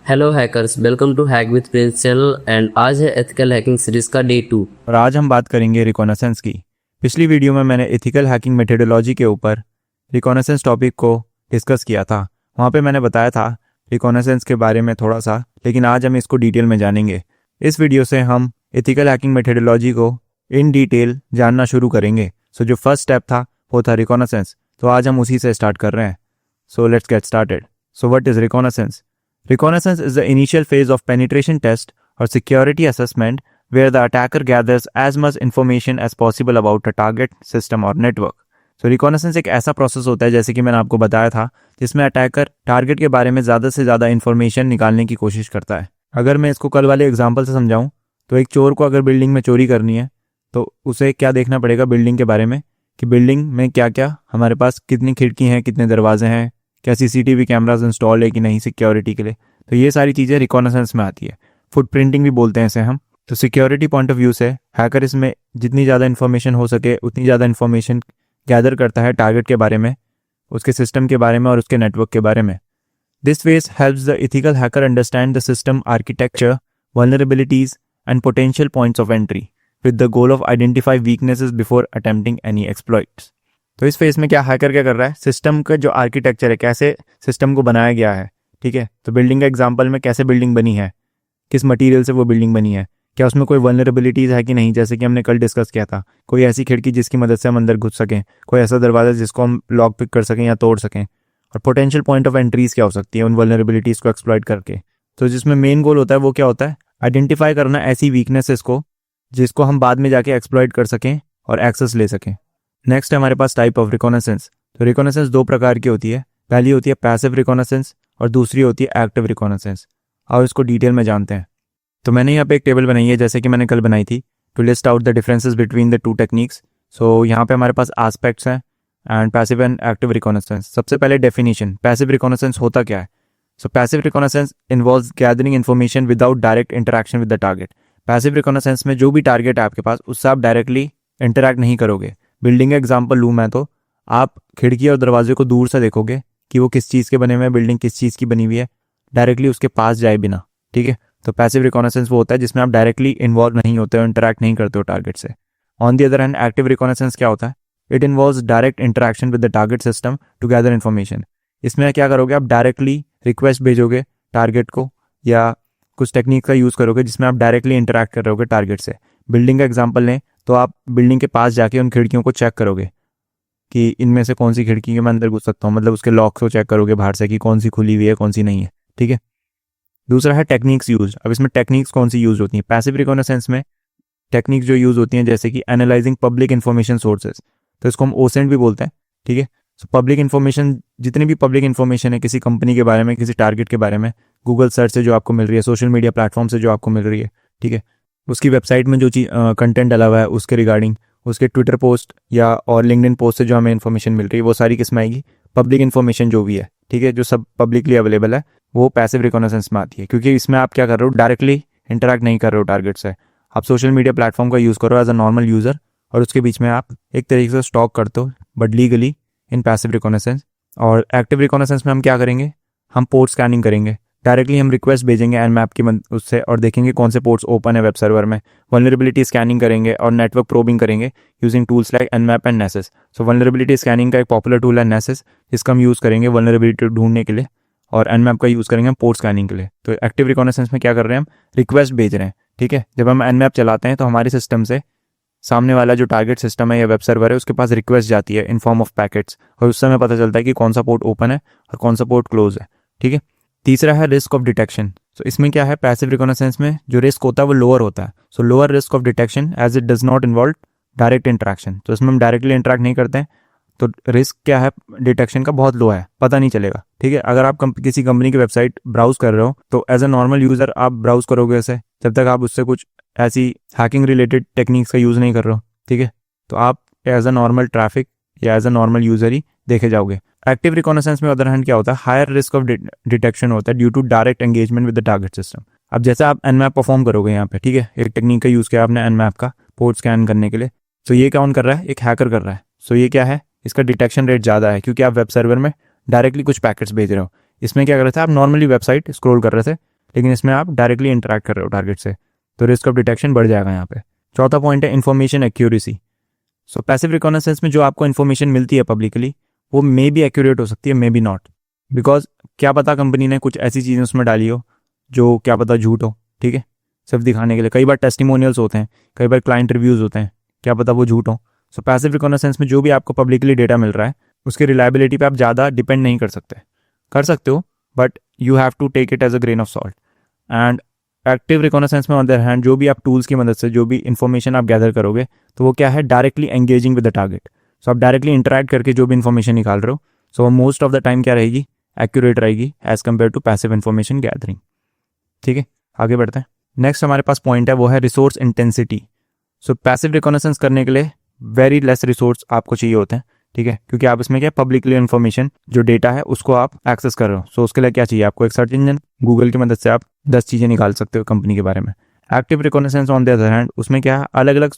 Hello hackers, welcome to hack with Prince channel and आज है ethical hacking series का day 2। और आज हम बात करेंगे रिकॉनेसेंस की। पिछली वीडियो में मैंने एथिकल हैकिंग मेथोडोलॉजी के ऊपर रिकॉनेसेंस टॉपिक को डिस्कस किया था। वहाँ पे मैंने बताया था रिकॉनेसेंस के बारे में थोड़ा सा, लेकिन आज हम इसको डिटेल में जानेंगे। इस वीडियो से हम एथिकल हैकिंग मेथोडोलॉजी को इन डिटेल जानना शुरू करेंगे। सो जो फर्स्ट स्टेप था वो था रिकॉनेसेंस, तो आज हम उसी से स्टार्ट कर रहे हैं। So let's get started. So what is reconnaissance? Reconnaissance is the initial phase of penetration test or security assessment where the attacker gathers as much information as possible about a target, system or network. So reconnaissance एक ऐसा process होता है, जैसे कि मैंने आपको बताया था, जिसमें अटैकर टारगेट के बारे में ज़्यादा से ज़्यादा इन्फॉर्मेशन निकालने की कोशिश करता है। अगर मैं इसको कल वाले एग्जाम्पल से समझाऊँ तो एक चोर को अगर बिल्डिंग में चोरी करनी है तो उसे क्या देखना पड़ेगा बिल्डिंग के बारे में, कि बिल्डिंग में क्या क्या हमारे पास कितनी खिड़की हैं, कितने दरवाजे हैं, क्या सीसीटीवी कैमरास इंस्टॉल है कि नहीं सिक्योरिटी के लिए। तो ये सारी चीज़ें रिकॉनेसेंस में आती है। फुटप्रिंटिंग भी बोलते हैं इसे हम। तो सिक्योरिटी पॉइंट ऑफ व्यू से हैकर इसमें जितनी ज़्यादा इन्फॉर्मेशन हो सके उतनी ज़्यादा इन्फॉर्मेशन गैदर करता है टारगेट के बारे में, उसके सिस्टम के बारे में और उसके नेटवर्क के बारे में। This phase helps the ethical hacker understand the system architecture, vulnerabilities and potential points of entry with the goal of identify weaknesses before attempting any exploits. तो इस फेज में क्या हैकर क्या कर रहा है, सिस्टम का जो आर्किटेक्चर है, कैसे सिस्टम को बनाया गया है, ठीक है। तो बिल्डिंग का एग्जांपल में कैसे बिल्डिंग बनी है, किस मटेरियल से वो बिल्डिंग बनी है, क्या उसमें कोई वल्नरेबिलिटीज़ है कि नहीं, जैसे कि हमने कल डिस्कस किया था। कोई ऐसी खिड़की जिसकी मदद से हम अंदर घुस सकें, कोई ऐसा दरवाज़ा जिसको हम लॉक पिक कर सकें या तोड़ सकें, और पोटेंशियल पॉइंट ऑफ एंट्रीज़ क्या हो सकती है उन वल्नरेबिलिटीज़ को एक्सप्लॉइट करके। तो जिसमें मेन गोल होता है वो क्या होता है, आइडेंटिफाई करना ऐसी वीकनेसेस को जिसको हम बाद में जाके एक्सप्लॉइट कर सकें और एक्सेस ले सकें। नेक्स्ट है हमारे पास टाइप ऑफ रिकॉनेसेंस। तो रिकॉनेसेंस दो प्रकार की होती है। पहली होती है पैसिव रिकॉनेसेंस और दूसरी होती है एक्टिव रिकॉनेसेंस। और इसको डिटेल में जानते हैं। तो मैंने यहाँ पे एक टेबल बनाई है, जैसे कि मैंने कल बनाई थी, to list out the differences between the two techniques. So यहाँ पे हमारे पास एस्पेक्ट्स हैं and passive and active reconnaissance. सबसे पहले डेफिनेशन, पैसिव रिकॉनेसेंस होता क्या है। So passive reconnaissance involves gathering information without direct interaction with the target. Passive reconnaissance में जो भी टारगेट है आपके पास, उससे आप डायरेक्टली इंटरैक्ट नहीं करोगे। बिल्डिंग का एग्जांपल लूँ मैं, तो आप खिड़की और दरवाजे को दूर से देखोगे कि वो किस चीज़ के बने हुए हैं, बिल्डिंग किस चीज़ की बनी हुई है, डायरेक्टली उसके पास जाए बिना, ठीक है। तो पैसिव रिकॉनेसेंस वो होता है जिसमें आप डायरेक्टली इन्वॉल्व नहीं होते हो, इंटरैक्ट नहीं करते हो टारगेट से। On the other hand active reconnaissance क्या होता है, it involves direct interaction with the target system to gather information. इसमें क्या करोगे, आप डायरेक्टली रिक्वेस्ट भेजोगे टारगेट को या कुछ टेक्निक का यूज़ करोगे जिसमें आप डायरेक्टली इंटरैक्ट कर रहोगे टारगेट से। बिल्डिंग का एग्जाम्पल लें तो आप बिल्डिंग के पास जाके उन खिड़कियों को चेक करोगे कि इनमें से कौन सी खिड़की के मैं अंदर घुस सकता हूँ, मतलब उसके लॉक को चेक करोगे बाहर से कि कौन सी खुली हुई है कौन सी नहीं है, ठीक है। दूसरा है टेक्निक्स यूज। अब इसमें टेक्निक्स कौन सी यूज होती हैं पैसिव रिकॉनेसेंस में, टेक्निक्स जो यूज होती हैं जैसे कि एनालाइजिंग पब्लिक इन्फॉर्मेशन सोर्सेज, तो इसको हम ओसेंट भी बोलते हैं, ठीक है। सो पब्लिक इन्फॉर्मेशन, जितनी भी पब्लिक इन्फॉर्मेशन है किसी कंपनी के बारे में, किसी टारगेट के बारे में, गूगल सर्च से जो आपको मिल रही है, सोशल मीडिया प्लेटफॉर्म से जो आपको मिल रही है, ठीक है, उसकी वेबसाइट में जो चीज़ कंटेंट डला हुआ है उसके रिगार्डिंग, उसके ट्विटर पोस्ट या और लिंक्डइन पोस्ट से जो हमें इन्फॉर्मेशन मिल रही है, वो सारी किस में आएगी, पब्लिक इन्फॉर्मेशन जो भी है, ठीक है, जो सब पब्लिकली अवेलेबल है, वो पैसिव रिकॉनेसेंस में आती है। क्योंकि इसमें आप क्या कर रहे हो, डायरेक्टली इंटरैक्ट नहीं कर रहे हो टारगेट से, आप सोशल मीडिया प्लेटफॉर्म का यूज़ करो एज अ नॉर्मल यूज़र, और उसके बीच में आप एक तरीके से स्टॉक करते हो but legally in passive reconnaissance. और एक्टिव रिकॉनेसेंस में हम क्या करेंगे, हम पोर्ट स्कैनिंग करेंगे, डायरेक्टली हम रिक्वेस्ट भेजेंगे एनमैप की उससे और देखेंगे कौन से पोर्ट्स ओपन है वेब सर्वर में। वल्नरेबिलिटी स्कैनिंग करेंगे और नेटवर्क प्रोबिंग करेंगे using tools like Nmap and Nessus. So vulnerability scanning का एक पॉपुलर टूल है नेसेस, जिसका हम यूज़ करेंगे वल्नरेबिलिटी ढूंढने के लिए, और एनमैप का यूज़ करेंगे हम पोर्ट स्कैनिंग के लिए। तो एक्टिव रिकॉनेसेंस में क्या कर रहे हैं, हम रिक्वेस्ट भेज रहे हैं, ठीक है। जब हम एनमैप चलाते हैं तो हमारे सिस्टम से सामने वाला जो टारगेट सिस्टम है या वेब सर्वर है उसके पास रिक्वेस्ट जाती है इन फॉर्म ऑफ पैकेट्स, और उससे हमें पता चलता है कि कौन सा पोर्ट ओपन है और कौन सा पोर्ट क्लोज है, ठीक है। तीसरा है रिस्क ऑफ डिटेक्शन। सो इसमें क्या है, पैसिव रिकॉनेसेंस में जो रिस्क होता है वो लोअर होता है। So lower risk of detection as it does not involve direct interaction. तो इसमें हम डायरेक्टली इंटरेक्ट नहीं करते हैं, तो रिस्क क्या है डिटेक्शन का, बहुत लो है, पता नहीं चलेगा, ठीक है। अगर आप किसी कंपनी की वेबसाइट ब्राउज कर रहे हो तो एज अ नॉर्मल यूज़र आप ब्राउज करोगे ऐसे, जब तक आप उससे कुछ ऐसी हैकिंग रिलेटेड टेक्निक्स का यूज़ नहीं कर रहे हो, ठीक है, तो आप एज अ नॉर्मल ट्रैफिक या एज अ नॉर्मल यूज़र ही देखे जाओगे। एक्टिव रिकॉनेसेंस में अदर हैंड क्या होता है, हायर रिस्क ऑफ डिटेक्शन होता है due to direct engagement with the target system. अब जैसे आप एनमैप परफॉर्म करोगे यहाँ पे, ठीक है, एक टेक्निक का यूज़ किया आपने एनमैप का पोर्ट स्कैन करने के लिए, तो ये कौन कर रहा है, एक हैकर कर रहा है। सो ये क्या है, इसका डिटेक्शन रेट ज़्यादा है क्योंकि आप वेब सर्वर में डायरेक्टली कुछ पैकेट्स भेज रहे हो। इसमें क्या कर रहे थे, आप नॉर्मली वेबसाइट स्क्रॉल कर रहे थे, लेकिन इसमें आप डायरेक्टली इंटरेक्ट कर रहे हो टारगेट से, तो रिस्क ऑफ डिटेक्शन बढ़ जाएगा यहाँ पे। चौथा पॉइंट है इन्फॉर्मेशन एक्यूरेसी। सो पैसिव रिकॉग्निसेंस में जो आपको इन्फॉर्मेशन मिलती है पब्लिकली, वो मे बी एक्यूरेट हो सकती है, मे बी नॉट, बिकॉज क्या पता कंपनी ने कुछ ऐसी चीज़ें उसमें डाली हो जो क्या पता झूठ हो, ठीक है, सिर्फ दिखाने के लिए। कई बार टेस्टिमोनियल्स होते हैं, कई बार क्लाइंट रिव्यूज़ होते हैं, क्या पता वो झूठ हो। सो पैसिव रिकॉग्निसेंस में जो भी आपको पब्लिकली डेटा मिल रहा है उसकी रिलायबिलिटी पे आप ज़्यादा डिपेंड नहीं कर सकते हो, but you have to take it as a grain of salt. And active reconnaissance में ऑन द अदर हैंड जो भी आप टूल्स की मदद से जो भी इन्फॉर्मेशन आप गैदर करोगे, तो वो क्या है, directly engaging with the target. So आप डायरेक्टली इंटरेक्ट करके जो भी इन्फॉर्मेशन निकाल रहे हो, so most of the time क्या रहेगी, एक्यूरेट रहेगी as compare to passive information gathering. ठीक है, आगे बढ़ते हैं। नेक्स्ट हमारे पास पॉइंट है, वो है रिसोर्स इंटेंसिटी। सो पैसिव रिकॉग्निसेंस करने के लिए वेरी लेस रिसोर्स आपको चाहिए होते हैं, ठीक है, क्योंकि आप इसमें क्या पब्लिकली इन्फॉर्मेशन जो डेटा है उसको आप एक्सेस कर रहे हो। सो उसके लिए क्या चाहिए आपको, एक सर्च इंजन, गूगल की मदद से आप 10 चीज़ें निकाल सकते हो कंपनी के बारे में। Active reconnaissance on the other hand, उसमें क्या है, अलग अलग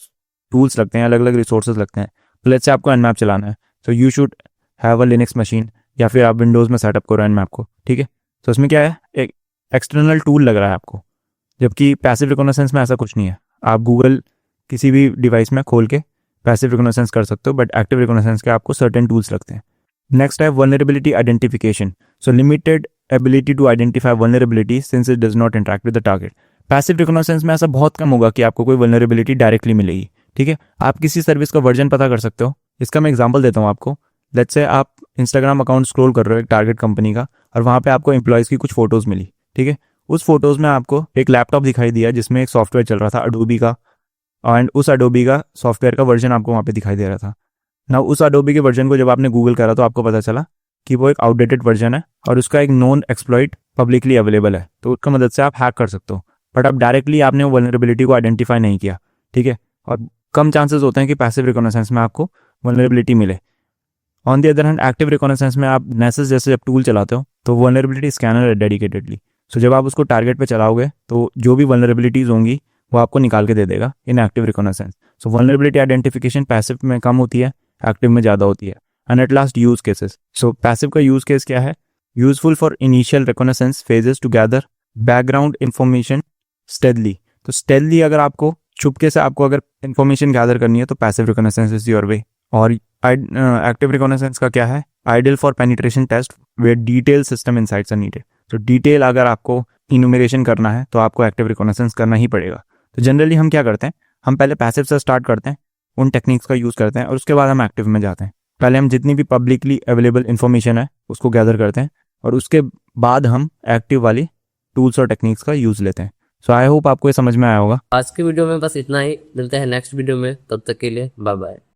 टूल्स लगते हैं, अलग अलग रिसोर्सेज लगते हैं। लेट्स से आपको एनमैप चलाना है, तो you should have a Linux machine, या फिर आप विंडोज़ में सेटअप करो एनमैप को, ठीक है। तो उसमें क्या है, एक एक्सटर्नल टूल लग रहा है आपको, जबकि पैसिव रिकॉग्निसेंस में ऐसा कुछ नहीं है। आप गूगल किसी भी डिवाइस में खोल के पैसिव रिकॉग्निसेंस कर सकते हो, बट एक्टिव रिकॉग्निसेंस के आपको सर्टेन टूल्स लगते हैं। नेक्स्ट है vulnerability identification. So limited ability to identify vulnerability since it does not interact with the target. Passive reconnaissance में ऐसा बहुत कम होगा कि आपको कोई वल्नरेबिलिटी डायरेक्टली मिलेगी, ठीक है। आप किसी सर्विस का वर्जन पता कर सकते हो। इसका मैं एग्जांपल देता हूँ आपको। लेट्स से आप इंस्टाग्राम अकाउंट स्क्रॉल कर रहे हो एक टारगेट कंपनी का, और वहाँ पे आपको एम्प्लॉयज़ की कुछ फोटोज़ मिली, ठीक है। उस फोटोज़ में आपको एक लैपटॉप दिखाई दिया जिसमें एक सॉफ्टवेयर चल रहा था अडोबी का, एंड उस अडोबी का सॉफ्टवेयर का वर्जन आपको वहाँ पे दिखाई दे रहा था ना। उस अडोबी के वर्जन को जब आपने गूगल करा तो आपको पता चला कि वो एक आउटडेटेड वर्जन है और उसका एक नॉन एक्सप्लॉइट पब्लिकली अवेलेबल है, तो उसका मदद से आप हैक कर सकते हो। बट अब डायरेक्टली आपने वो वल्नरेबिलिटी को आइडेंटिफाई नहीं किया, ठीक है, और कम चांसेस होते हैं कि पैसिव रिकॉग्निसेंस में आपको वल्नरेबिलिटी मिले। On the other hand active reconnaissance में आप नेसेस जैसे जब टूल चलाते हो तो वल्नरेबिलिटी स्कैनर है डेडिकेटेडली। सो जब आप उसको टारगेट पे चलाओगे तो जो भी वल्नरेबिलिटीज़ होंगी वो आपको निकाल के दे देगा in active reconnaissance. So vulnerability identification passive में कम होती है, एक्टिव में ज़्यादा होती है। And at last use cases. So passive का यूज केस क्या है, useful for initial reconnaissance phases to gather background information stealthily. तो स्टेडली अगर आपको चुपके से आपको अगर इन्फॉर्मेशन गैदर करनी है तो passive reconnaissance is your way. और एक्टिव रिकॉग्निसेंस का क्या है, ideal for penetration test where detail system insights are needed. तो डिटेल अगर आपको इन्यूमरेशन करना है तो आपको एक्टिव रिकॉग्निसेंस करना ही पड़ेगा। तो जनरली हम क्या करते हैं, हम पहले पैसिव से स्टार्ट करते हैं, उन टेक्निक्स का यूज़ करते हैं, और उसके बाद हम एक्टिव में जाते हैं। पहले हम जितनी भी पब्लिकली अवेलेबल इन्फॉर्मेशन है उसको गैदर करते हैं, और उसके बाद हम एक्टिव वाली टूल्स और टेक्निक्स का यूज़ लेते हैं। सो आई होप आपको ये समझ में आया होगा। आज की वीडियो में बस इतना ही, मिलते हैं नेक्स्ट वीडियो में, तब तक के लिए बाय बाय।